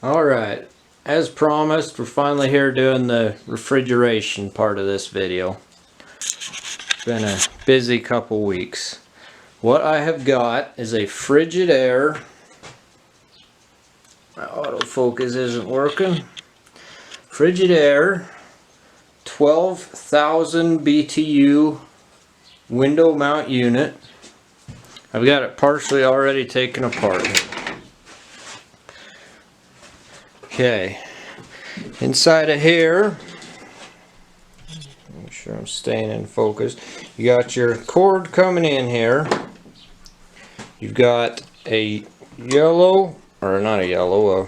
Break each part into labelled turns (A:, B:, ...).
A: Alright, as promised, we're finally here doing the refrigeration part of this video. It's been a busy couple weeks. What I have got is a Frigidaire. My autofocus isn't working. Frigidaire 12,000 BTU window mount unit. I've got it partially already taken apart. Okay, inside of here, make sure I'm staying in focus. You got your cord coming in here. You've got a yellow, or not a yellow, a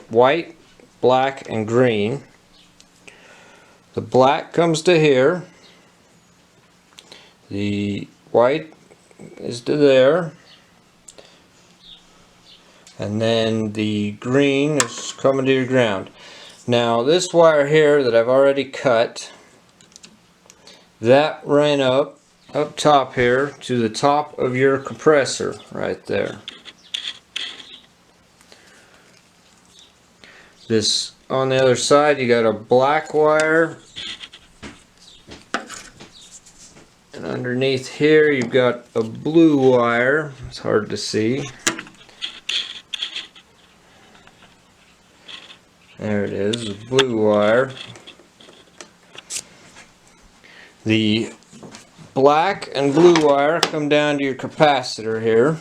A: white, black, and green. The black comes to here. The white is to there. And then the green is coming to your ground. Now this wire here that I've already cut, that ran up top here to the top of your compressor right there. This on the other side, you got a black wire, and underneath here you've got a blue wire. It's hard to see. There it is, the blue wire. The black and blue wire come down to your capacitor here.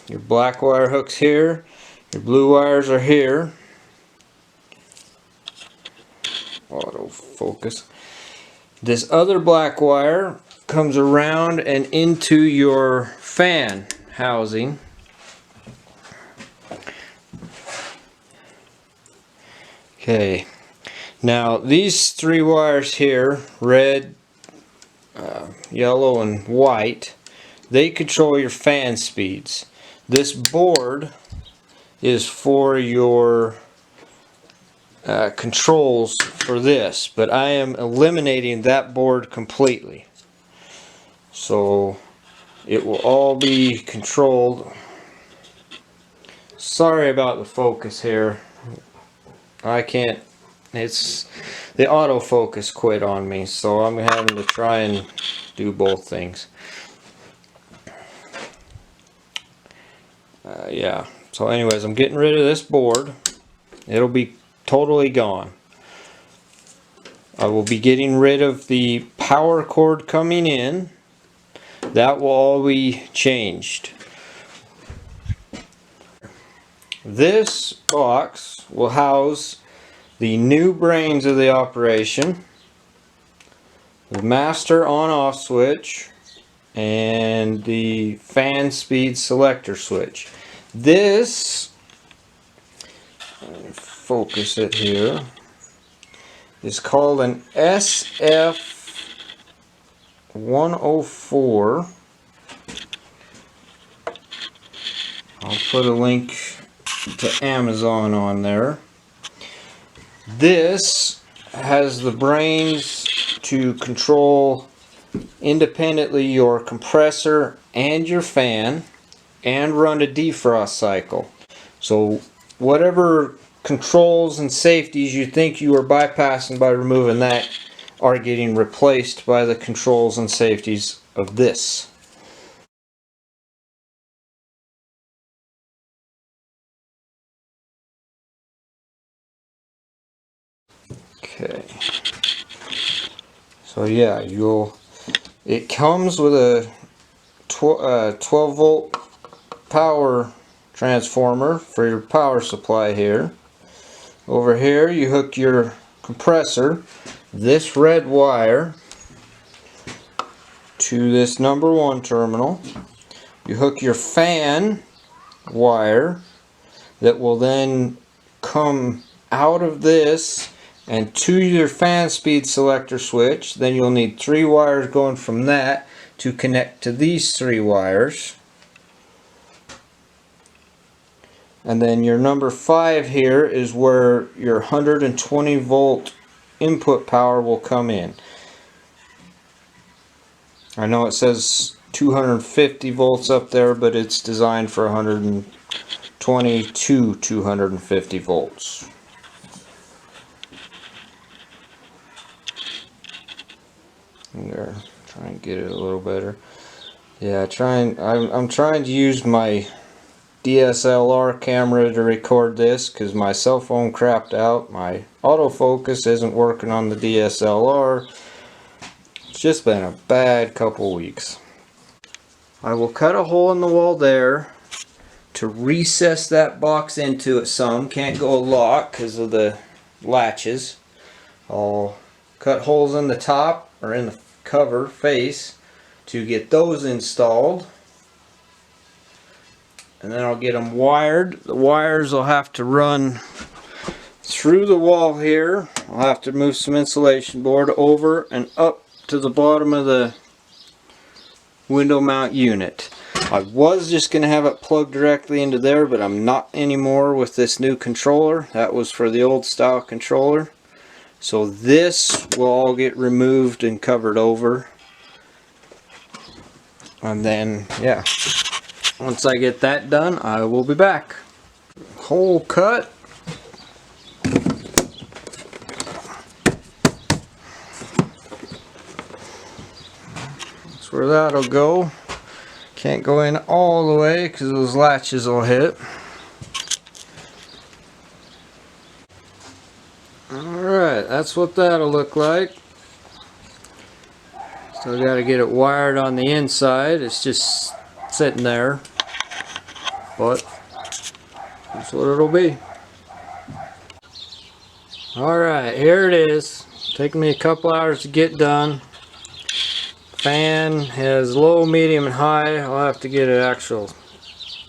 A: Your black wire hooks here. Your blue wires are here. Autofocus. This other black wire comes around and into your fan housing. Okay, now these three wires here, red, yellow, and white, they control your fan speeds. This board is for your controls for this, but I am eliminating that board completely. So it will all be controlled. Sorry about the focus here. I can't, it's the autofocus quit on me, so I'm having to try and do both things. Yeah, so anyways, I'm getting rid of this board. It'll be totally gone. I will be getting rid of the power cord coming in. That will all be changed. This box will house the new brains of the operation, the master on-off switch, and the fan speed selector switch. This, focus it here, is called an SF104. I'll put a link to Amazon on there. This has the brains to control independently your compressor and your fan and run a defrost cycle. So whatever controls and safeties you think you are bypassing by removing that are getting replaced by the controls and safeties of this. Okay, so yeah, it comes with a 12 volt power transformer for your power supply here. Over here you hook your compressor, this red wire, to this number 1 terminal. You hook your fan wire that will then come out of this and to your fan speed selector switch. Then you'll need 3 wires going from that to connect to these 3 wires. And then your number 5 here is where your 120 volt input power will come in. I know it says 250 volts up there, but it's designed for 120 22 250 volts. There, try and get it a little better. Yeah, I'm trying to use my DSLR camera to record this because my cell phone crapped out. My autofocus isn't working on the DSLR. It's just been a bad couple weeks. I will cut a hole in the wall there to recess that box into it some. Can't go a lot because of the latches. I'll cut holes in the top or in the cover face to get those installed. And then I'll get them wired. The wires will have to run through the wall here. I'll have to move some insulation board over and up to the bottom of the window mount unit. I was just going to have it plugged directly into there, but I'm not anymore with this new controller. That was for the old style controller. So this will all get removed and covered over. And then, yeah. Once I get that done, I will be back. Hole cut. That's where that'll go. Can't go in all the way because those latches will hit. Alright, that's what that'll look like. Still got to get it wired on the inside. It's just sitting there. But that's what it'll be. Alright, here it is. Taking me a couple hours to get done. Fan has low, medium, and high. I'll have to get an actual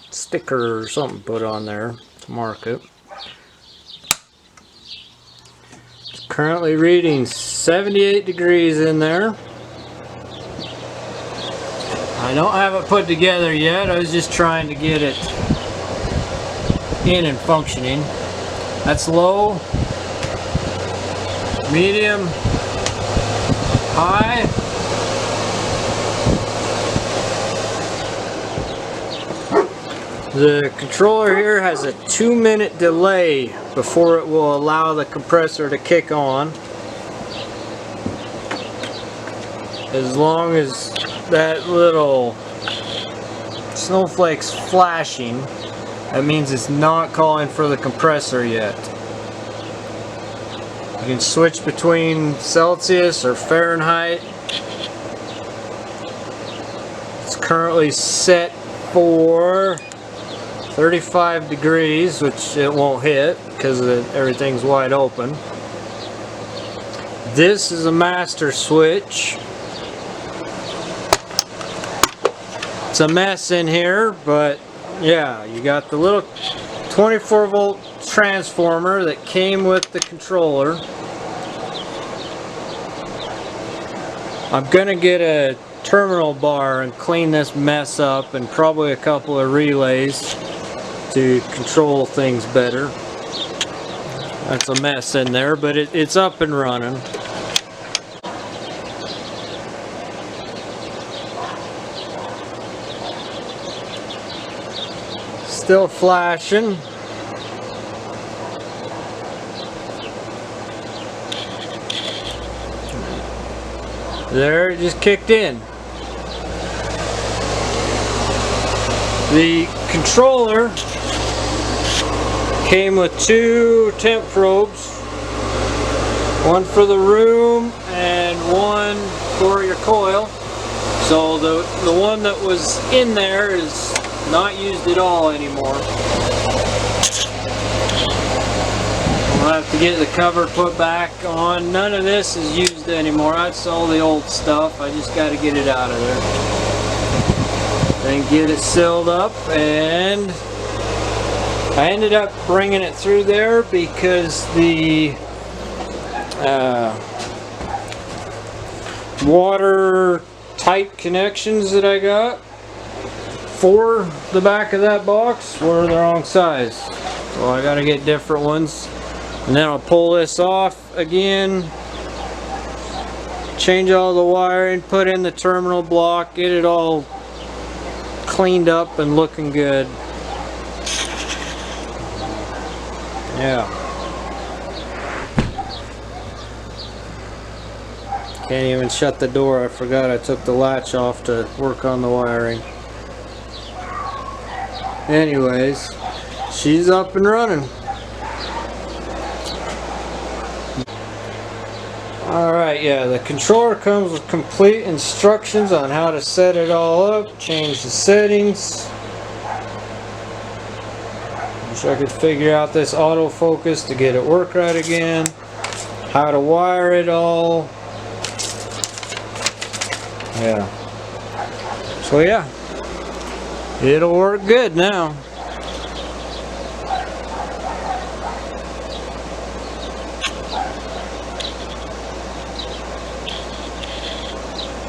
A: sticker or something put on there to mark it. It's currently reading 78 degrees in there. I don't have it put together yet. I was just trying to get it in and functioning. That's low, medium, high. The controller here has a 2-minute delay before it will allow the compressor to kick on. As long as that little snowflake's flashing, that means it's not calling for the compressor yet. You can switch between Celsius or Fahrenheit. It's currently set for 35 degrees, which it won't hit because everything's wide open. This is a master switch. It's a mess in here, but yeah, you got the little 24 volt transformer that came with the controller. I'm gonna get a terminal bar and clean this mess up, and probably a couple of relays to control things better. That's a mess in there, but it's up and running. Still flashing. There, it just kicked in. The controller came with 2 temp probes, one for the room and one for your coil. So the one that was in there is not used at all anymore. We'll have to get the cover put back on. None of this is used anymore. That's all the old stuff. I just got to get it out of there. Then get it sealed up, and I ended up bringing it through there because the water tight connections that I got for the back of that box were the wrong size. So I got to get different ones. And then I'll pull this off again, change all the wiring, put in the terminal block, get it all cleaned up and looking good. Yeah. Can't even shut the door. I forgot I took the latch off to work on the wiring. Anyways, she's up and running. Alright, yeah, the controller comes with complete instructions on how to set it all up, change the settings. Wish I could figure out this autofocus to get it work right again. How to wire it all. Yeah. So yeah, it'll work good now.